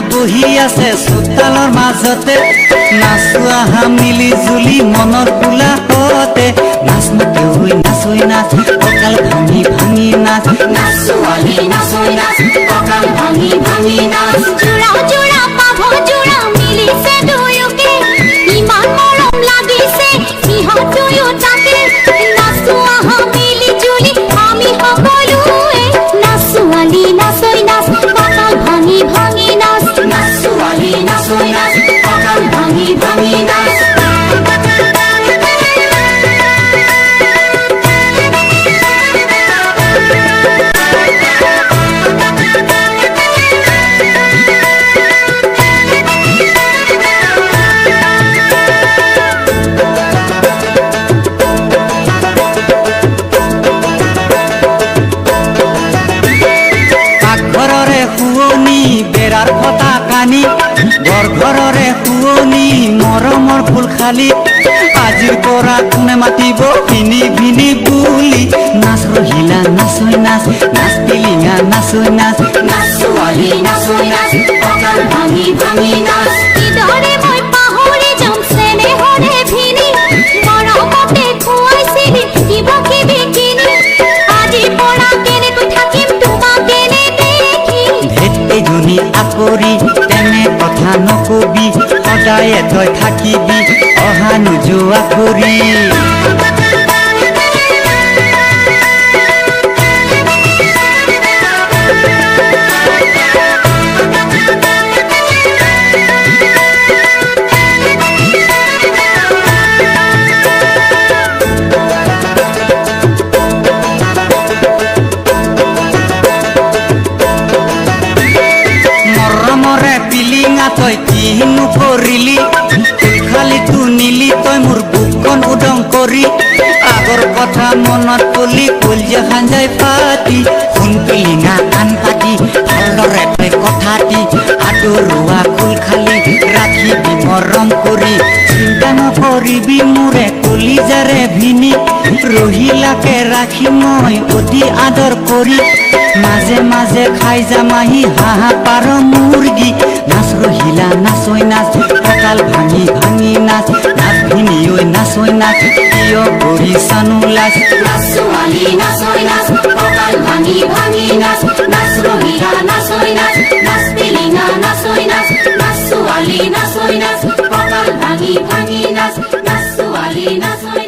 বহি আছে চোতালৰ মাজতে নাচো আহা মিলি জুলি মনৰ কোলাহতে নাচ নকৈ নাচৈ নাচ কঁকাল ভাঙি ভাঙি নাচ নাচোৱালী নাচৈ নাচ কঁকাল ভাঙি ভাঙি নাচ জোৰা জোৰা পাভ জোৰা মিলিছে দুয়োকে ইমান মৰম লাগিছে সিহঁত তাকে নাচো আহা মিলি জুলি আমি সকলোৱে নাচোৱালী নাচৈ নাচ কঁকাল ভাঙি ভাঙি নাচ নাচোৱালী নাচৈ নাচ কঁকাল ভাঙি ভাঙি নাচ বেৰাৰ ফটা কানি ঘৰ ঘৰৰে শুৱনি মৰমৰ ফুল খালি আজিৰ পৰা কোনে মাতিব ভিনি ভিনি বুলি নাচ ৰহিলা নাচৈ নাচ নাচ পিলিঙা নাচৈ নাচ নাচোৱালী নাচৈ নাচ কঁকাল ভাঙি ভাঙি নাচ কিদৰে মই পাহৰি যাম চেনেহৰে ভিনি মৰমতে খুৱাইছিলি কিবা কিবি কিনি আজিৰ পৰা কেনেকৈ থাকিম তোমাকে নেদেখি এজনী আকৰি তেনে কথা নকবি সদায় তই থাকিবি অহা নোযোৱা কৰি তই কিনো কৰিলি খালি তুনিলি তই মোৰ বুকখন উদং কৰি আগৰ কথা মনত পলি কলিজা খাঞ্জাই পাতি সোণ পিলিঙা কাণ পাতি ভালদৰে তই কথাটি আদৰুৱা ফুল খালি ৰাখিবি মৰম কৰি চিন্তা নকৰিবি মোৰে কলিজাৰে ভিনি ৰহিলাকে ৰাখি মই অতি আদৰ কৰি মাজে মাজে খাই যামাহি হাঁহা পাৰ মুৰ্গী নাচ ৰহিলা নাচৈ নাচ কঁকাল ভাঙি ভাঙি নাচ নাচ ভিনি ঐ নাচৈ নাচ কিয় কৰি চানো লাজ নাচোৱালী নাচৈ নাচ কঁকাল ভাঙি ভাঙি নাচ নাচ ৰহিলা নাচৈ নাচ নাচ পিলিঙা নাচৈ নাচ নাচোৱালী নাচৈ নাচ কঁকাল ভাঙি ভাঙি নাচ নাচোৱালী নাচৈ